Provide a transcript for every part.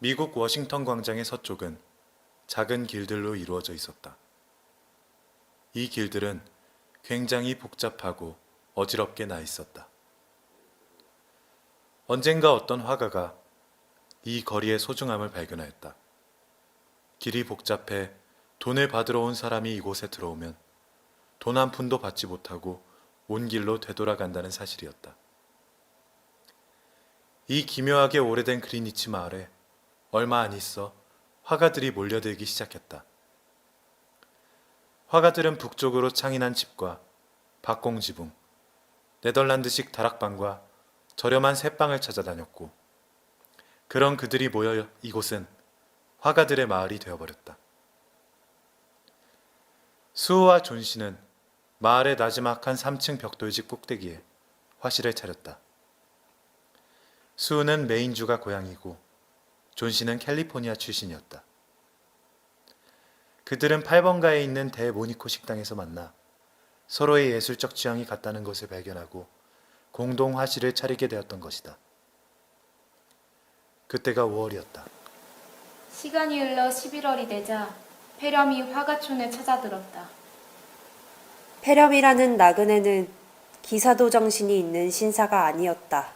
미국 워싱턴 광장의 서쪽은 작은 길들로 이루어져 있었다. 이 길들은 굉장히 복잡하고 어지럽게 나 있었다. 언젠가 어떤 화가가 이 거리의 소중함을 발견하였다. 길이 복잡해 돈을 받으러 온 사람이 이곳에 들어오면 돈 한 푼도 받지 못하고 온 길로 되돌아간다는 사실이었다. 이 기묘하게 오래된 그리니치 마을에 얼마 안 있어 화가들이 몰려들기 시작했다. 화가들은 북쪽으로 창인한 집과 박공지붕, 네덜란드식 다락방과 저렴한 새방을 찾아다녔고, 그런 그들이 모여 이곳은 화가들의 마을이 되어버렸다. 수호와 존 씨는 마을의 나지막한 3층 벽돌집 꼭대기에 화실을 차렸다. 수호는 메인주가 고향이고 존 씨는 캘리포니아 출신이었다. 그들은 8번가에 있는 대모니코 식당에서 만나 서로의 예술적 취향이 같다는 것을 발견하고 공동 화실을 차리게 되었던 것이다. 그때가 5월이었다. 시간이 흘러 11월이 되자 페렴이 화가촌에 찾아들었다. 페렴이라는 나그네는 기사도 정신이 있는 신사가 아니었다.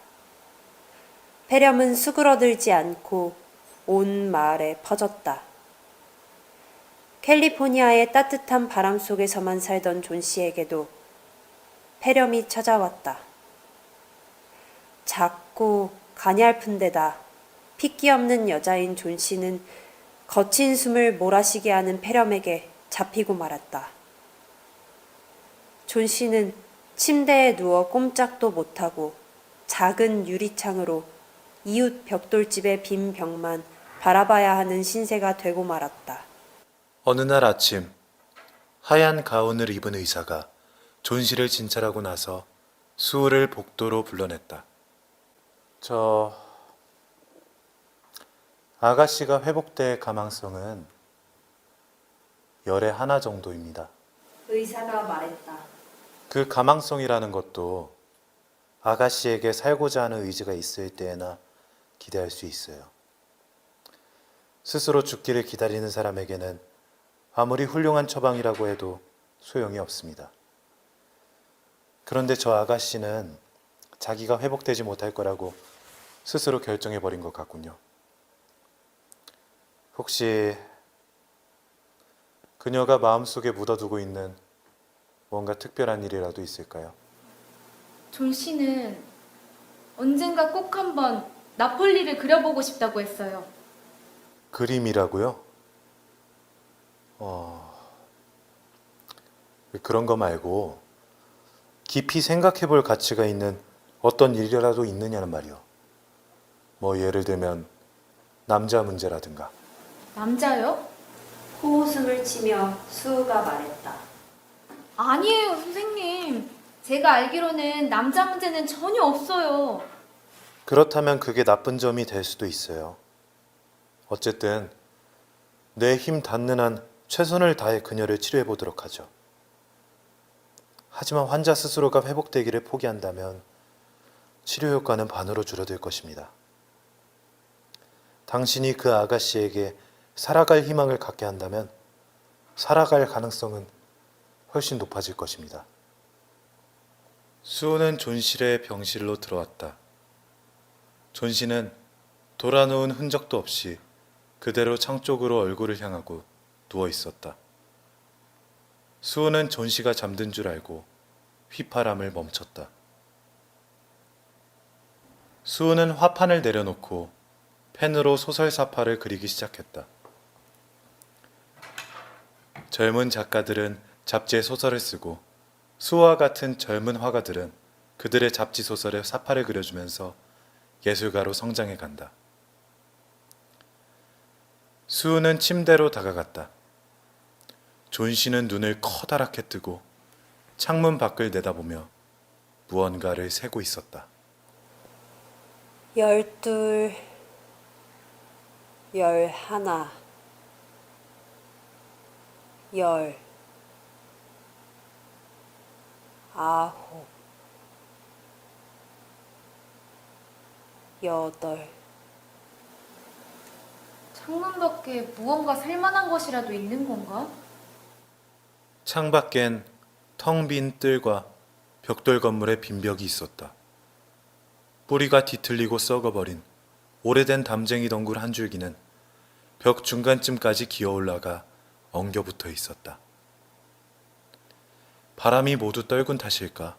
페렴은 수그러들지 않고 온 마을에 퍼졌다. 캘리포니아의 따뜻한 바람 속에서만 살던 존 씨에게도 페렴이 찾아왔다. 작고 가냘픈 데다 핏기 없는 여자인 존 씨는 거친 숨을 몰아쉬게 하는 페렴에게 잡히고 말았다. 존 씨는 침대에 누워 꼼짝도 못하고 작은 유리창으로 이웃 벽돌집의 빈 벽만 바라봐야 하는 신세가 되고 말았다. 어느 날 아침 하얀 가운을 입은 의사가 존 씨를 진찰하고 나서 수호를 복도로 불러냈다. 저 아가씨가 회복될 가망성은 열의 하나 정도입니다. 의사가 말했다. 그 가망성이라는 것도 아가씨에게 살고자 하는 의지가 있을 때에나 기대할 수 있어요. 스스로 죽기를 기다리는 사람에게는 아무리 훌륭한 처방이라고 해도 소용이 없습니다. 그런데 저 아가씨는 자기가 회복되지 못할 거라고 스스로 결정해버린 것 같군요. 혹시 그녀가 마음속에 묻어두고 있는 뭔가 특별한 일이라도 있을까요? 존 씨는 언젠가 꼭 한번 나폴리를 그려보고 싶다고 했어요. 그림이라고요? 그런 거 말고 깊이 생각해 볼 가치가 있는 어떤 일이라도 있느냐는 말이요. 뭐 예를 들면 남자 문제라든가. 남자요? 호웃음을 치며 수우가 말했다. 아니에요, 선생님. 제가 알기로는 남자 문제는 전혀 없어요. 그렇다면 그게 나쁜 점이 될 수도 있어요. 어쨌든 내 힘 닿는 한 최선을 다해 그녀를 치료해 보도록 하죠. 하지만 환자 스스로가 회복되기를 포기한다면 치료 효과는 반으로 줄어들 것입니다. 당신이 그 아가씨에게 살아갈 희망을 갖게 한다면 살아갈 가능성은 훨씬 높아질 것입니다. 수호는 존 씨의 병실로 들어왔다. 존 씨는 돌아놓은 흔적도 없이 그대로 창 쪽으로 얼굴을 향하고 누워 있었다. 수호는 존 씨가 잠든 줄 알고 휘파람을 멈췄다. 수호는 화판을 내려놓고 펜으로 소설사파를 그리기 시작했다. 젊은 작가들은 잡지에 소설을 쓰고 수호와 같은 젊은 화가들은 그들의 잡지 소설에 사파를 그려주면서 예술가로 성장해 간다. 수호는 침대로 다가갔다. 존 씨는 눈을 커다랗게 뜨고 창문 밖을 내다보며 무언가를 세고 있었다. 12, 11, 10, 9, 8. 창문 밖에 무언가 살만한 것이라도 있는 건가? 창밖엔 텅 빈 뜰과 벽돌 건물의 빈벽이 있었다. 뿌리가 뒤틀리고 썩어버린 오래된 담쟁이 덩굴 한 줄기는 벽 중간쯤까지 기어 올라가 엉겨붙어 있었다. 바람이 모두 떨군 탓일까?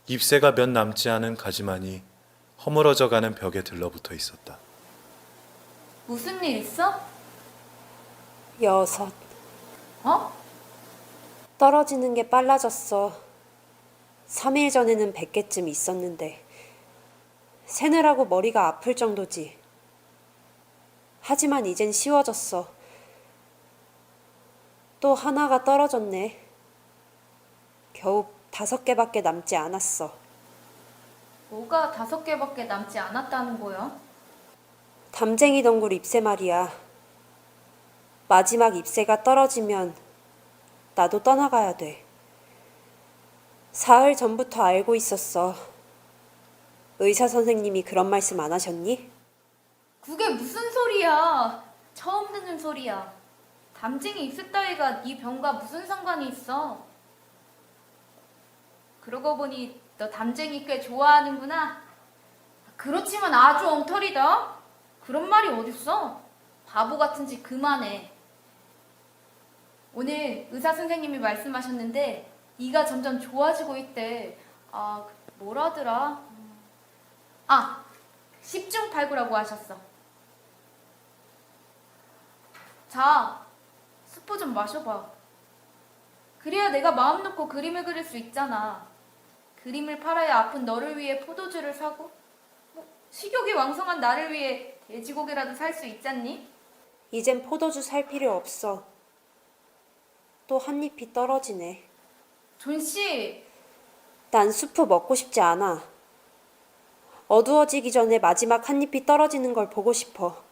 잎새가 몇 남지 않은 가지만이 허물어져가는 벽에 들러붙어 있었다. 무슨 일 있어? 6. 어? 떨어지는 게 빨라졌어. 3일 전에는 100개쯤 있었는데 새느라고 머리가 아플 정도지. 하지만 이젠 쉬워졌어. 또 하나가 떨어졌네. 겨우 5개밖에 남지 않았어. 뭐가 5개밖에 남지 않았다는 거야? 담쟁이 덩굴 잎새 말이야. 마지막 잎새가 떨어지면 나도 떠나가야 돼. 사흘 전부터 알고 있었어. 의사 선생님이 그런 말씀 안 하셨니? 그게 무슨 소리야? 처음 듣는 소리야. 담쟁이 잎새 따위가 네 병과 무슨 상관이 있어? 그러고 보니 너 담쟁이 꽤 좋아하는구나. 그렇지만 아주 엉터리다. 그런 말이 어딨어? 바보 같은 짓 그만해. 오늘 의사 선생님이 말씀하셨는데 이가 점점 좋아지고 있대. 뭐라더라? 10중 8구라고 하셨어. 자, 수프 좀 마셔봐. 그래야 내가 마음 놓고 그림을 그릴 수 있잖아. 그림을 팔아야 아픈 너를 위해 포도주를 사고 식욕이 왕성한 나를 위해 돼지고기라도 살 수 있잖니? 이젠 포도주 살 필요 없어. 또 한 잎이 떨어지네. 존씨, 난 수프 먹고 싶지 않아. 어두워지기 전에 마지막 한 잎이 떨어지는 걸 보고 싶어.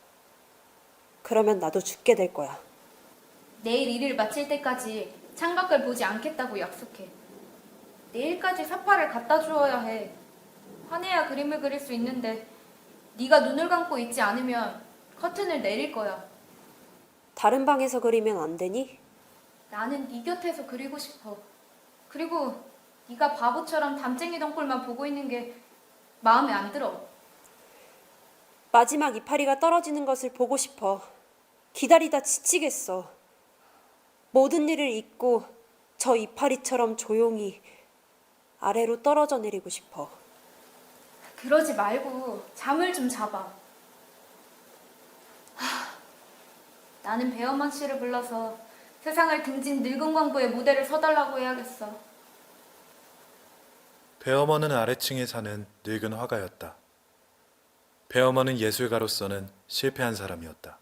그러면 나도 죽게 될 거야. 내일 일을 마칠 때까지 창밖을 보지 않겠다고 약속해. 내일까지 사파를 갖다 주어야 해. 화내야 그림을 그릴 수 있는데 네가 눈을 감고 있지 않으면 커튼을 내릴 거야. 다른 방에서 그리면 안 되니? 나는 네 곁에서 그리고 싶어. 그리고 네가 바보처럼 담쟁이 덩굴만 보고 있는 게 마음에 안 들어. 마지막 이파리가 떨어지는 것을 보고 싶어. 기다리다 지치겠어. 모든 일을 잊고 저 이파리처럼 조용히 아래로 떨어져 내리고 싶어. 그러지 말고 잠을 좀 자봐. 나는 배어만 씨를 불러서 세상을 등진 늙은 광부의 무대를 서달라고 해야겠어. 배어머는 아래층에 사는 늙은 화가였다. 배어머는 예술가로서는 실패한 사람이었다.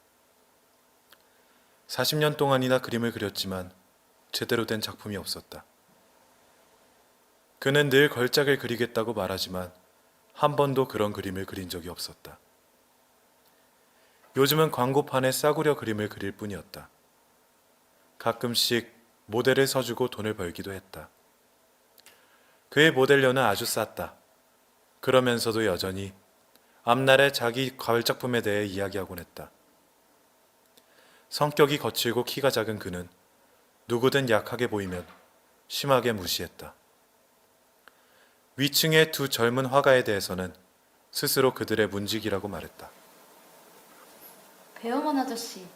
40년 동안이나 그림을 그렸지만 제대로 된 작품이 없었다. 그는 늘 걸작을 그리겠다고 말하지만 한 번도 그런 그림을 그린 적이 없었다. 요즘은 광고판에 싸구려 그림을 그릴 뿐이었다. 가끔씩 모델을 서주고 돈을 벌기도 했다. 그의 모델료는 아주 쌌다. 그러면서도 여전히 앞날의 자기 가을작품에 대해 이야기하곤 했다. 성격이 거칠고 키가 작은 그는 누구든 약하게 보이면 심하게 무시했다. 위층의 두 젊은 화가에 대해서는 스스로 그들의 문직이라고 말했다. 배어만 아저씨,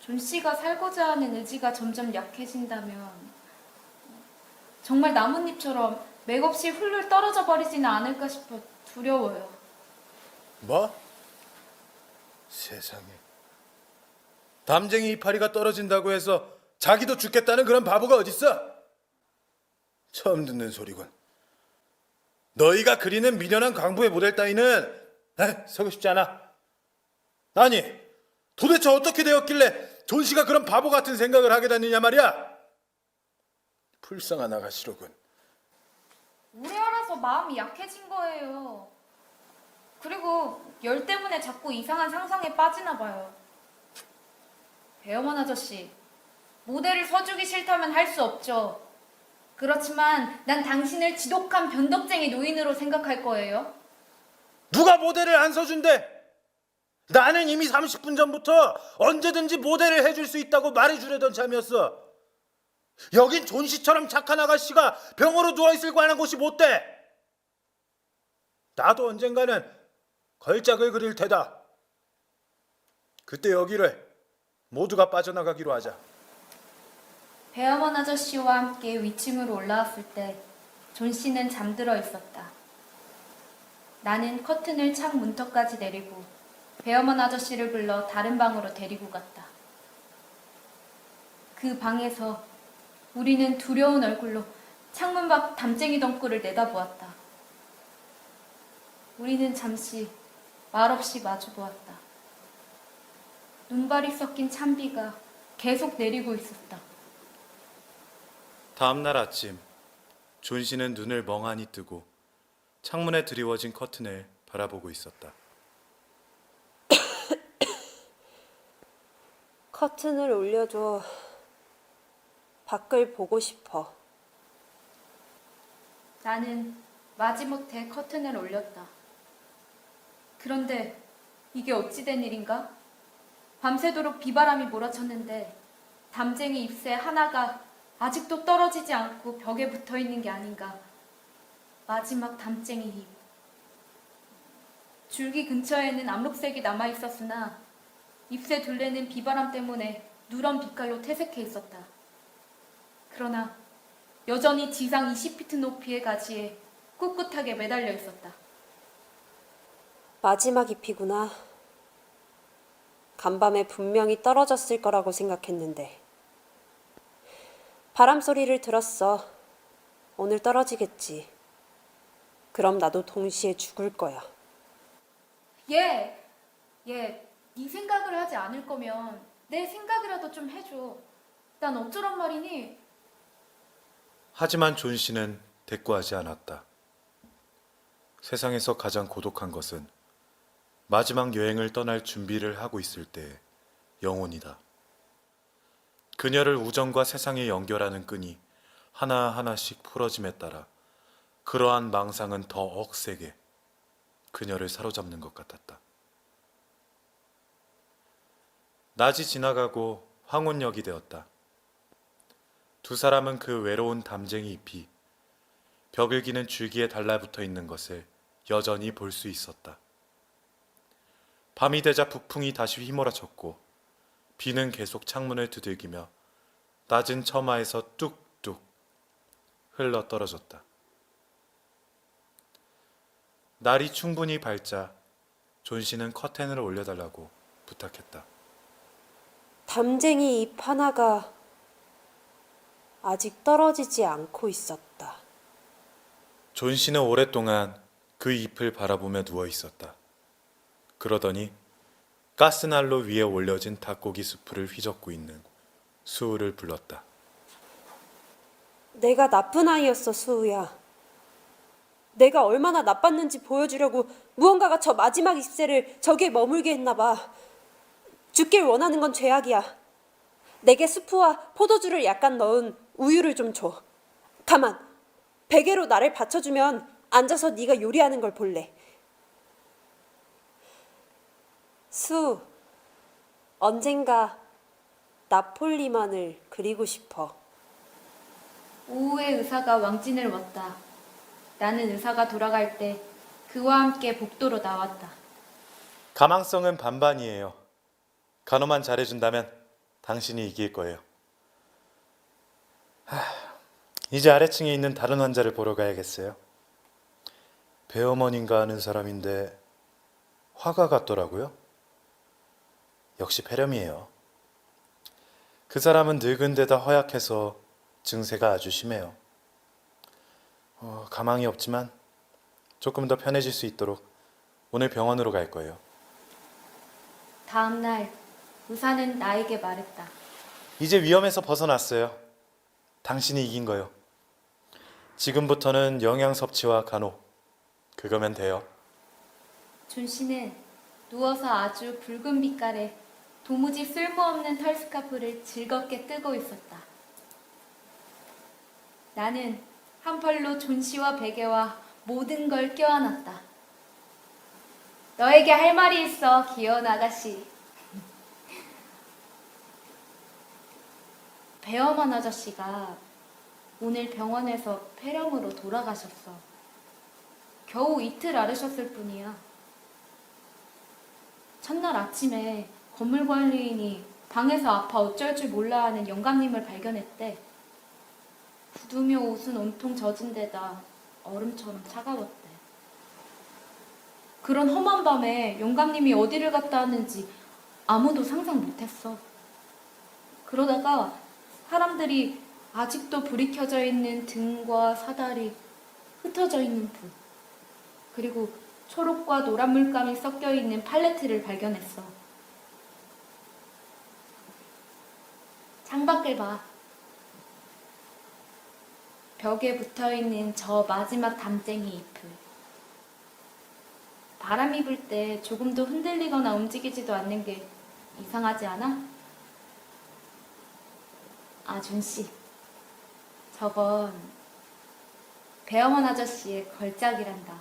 존 씨가 살고자 하는 의지가 점점 약해진다면 정말 나뭇잎처럼 맥없이 훌훌 떨어져 버리지는 않을까 싶어 두려워요. 뭐? 세상에. 담쟁이 이파리가 떨어진다고 해서 자기도 죽겠다는 그런 바보가 어딨어? 처음 듣는 소리군. 너희가 그리는 미련한 광부의 모델 따위는 서고 싶지 않아. 아니, 도대체 어떻게 되었길래 존 씨가 그런 바보 같은 생각을 하게 됐느냐 말이야. 불쌍한 아가씨로군. 오래 알아서 마음이 약해진 거예요. 그리고 열 때문에 자꾸 이상한 상상에 빠지나 봐요. 배어만 아저씨, 모델을 서주기 싫다면 할 수 없죠. 그렇지만 난 당신을 지독한 변덕쟁이 노인으로 생각할 거예요. 누가 모델을 안 서준대? 나는 이미 30분 전부터 언제든지 모델을 해줄 수 있다고 말해주려던 참이었어. 여긴 존 씨처럼 착한 아가씨가 병으로 누워있을 만한 곳이 못 돼. 나도 언젠가는 걸작을 그릴 테다. 그때 여기를 모두가 빠져나가기로 하자. 배어먼 아저씨와 함께 위층으로 올라왔을 때 존 씨는 잠들어 있었다. 나는 커튼을 창 문턱까지 내리고 배어먼 아저씨를 불러 다른 방으로 데리고 갔다. 그 방에서 우리는 두려운 얼굴로 창문 밖 담쟁이 덩굴을 내다보았다. 우리는 잠시 말없이 마주보았다. 눈발이 섞인 찬비가 계속 내리고 있었다. 다음 날 아침, 존 씨는 눈을 멍하니 뜨고 창문에 드리워진 커튼을 바라보고 있었다. 커튼을 올려줘. 밖을 보고 싶어. 나는 마지못해 커튼을 올렸다. 그런데 이게 어찌된 일인가? 밤새도록 비바람이 몰아쳤는데 담쟁이 잎새 하나가 아직도 떨어지지 않고 벽에 붙어 있는 게 아닌가. 마지막 담쟁이 잎. 줄기 근처에는 암록색이 남아 있었으나 잎새 둘레는 비바람 때문에 누런 빛깔로 퇴색해 있었다. 그러나 여전히 지상 20피트 높이의 가지에 꿋꿋하게 매달려 있었다. 마지막 잎이구나. 간밤에 분명히 떨어졌을 거라고 생각했는데. 바람 소리를 들었어. 오늘 떨어지겠지. 그럼 나도 동시에 죽을 거야. 네 생각을 하지 않을 거면 내 생각이라도 좀 해줘. 난 어쩌란 말이니? 하지만 존 씨는 대꾸하지 않았다. 세상에서 가장 고독한 것은 마지막 여행을 떠날 준비를 하고 있을 때의 영혼이다. 그녀를 우정과 세상에 연결하는 끈이 하나하나씩 풀어짐에 따라 그러한 망상은 더 억세게 그녀를 사로잡는 것 같았다. 낮이 지나가고 황혼역이 되었다. 두 사람은 그 외로운 담쟁이 잎이 벽을 기는 줄기에 달라붙어 있는 것을 여전히 볼 수 있었다. 밤이 되자 북풍이 다시 휘몰아쳤고 비는 계속 창문을 두들기며 낮은 처마에서 뚝뚝 흘러 떨어졌다. 날이 충분히 밝자 존 씨는 커튼을 올려달라고 부탁했다. 담쟁이 잎 하나가 아직 떨어지지 않고 있었다. 존 씨는 오랫동안 그 잎을 바라보며 누워 있었다. 그러더니 가스난로 위에 올려진 닭고기 수프를 휘젓고 있는 수우를 불렀다. 내가 나쁜 아이였어, 수우야. 내가 얼마나 나빴는지 보여주려고 무언가가 저 마지막 잎새를 저기에 머물게 했나 봐. 죽길 원하는 건 죄악이야. 내게 수프와 포도주를 약간 넣은 우유를 좀 줘. 가만, 베개로 나를 받쳐주면 앉아서 네가 요리하는 걸 볼래. 수, 언젠가 나폴리만을 그리고 싶어. 오후에 의사가 왕진을 왔다. 나는 의사가 돌아갈 때 그와 함께 복도로 나왔다. 가망성은 반반이에요. 간호만 잘해준다면 당신이 이길 거예요. 이제 아래층에 있는 다른 환자를 보러 가야겠어요. 배어머니인가 하는 사람인데 화가 같더라고요. 역시 폐렴이에요. 그 사람은 늙은 데다 허약해서 증세가 아주 심해요. 가망이 없지만 조금 더 편해질 수 있도록 오늘 병원으로 갈 거예요. 다음 날 의사는 나에게 말했다. 이제 위험에서 벗어났어요. 당신이 이긴 거요. 지금부터는 영양 섭취와 간호, 그거면 돼요. 존 씨는 누워서 아주 붉은 빛깔의 도무지 쓸모없는 털 스카프를 즐겁게 뜨고 있었다. 나는 한 팔로 존 씨와 베개와 모든 걸 껴안았다. 너에게 할 말이 있어, 귀여운 아가씨. 배엄한 아저씨가 오늘 병원에서 폐렴으로 돌아가셨어. 겨우 이틀 앓으셨을 뿐이야. 첫날 아침에 건물 관리인이 방에서 아파 어쩔 줄 몰라 하는 영감님을 발견했대. 구두며 옷은 온통 젖은 데다 얼음처럼 차가웠대. 그런 험한 밤에 영감님이 어디를 갔다 왔는지 아무도 상상 못했어. 그러다가 사람들이 아직도 불이 켜져 있는 등과 사다리, 흩어져 있는 불, 그리고 초록과 노란 물감이 섞여 있는 팔레트를 발견했어. 창밖을 봐. 벽에 붙어 있는 저 마지막 담쟁이 잎을. 바람이 불 때 조금도 흔들리거나 움직이지도 않는 게 이상하지 않아? 아준씨, 저건 배엄원 아저씨의 걸작이란다.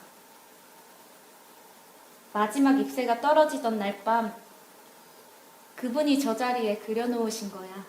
마지막 잎새가 떨어지던 날 밤 그분이 저 자리에 그려놓으신 거야.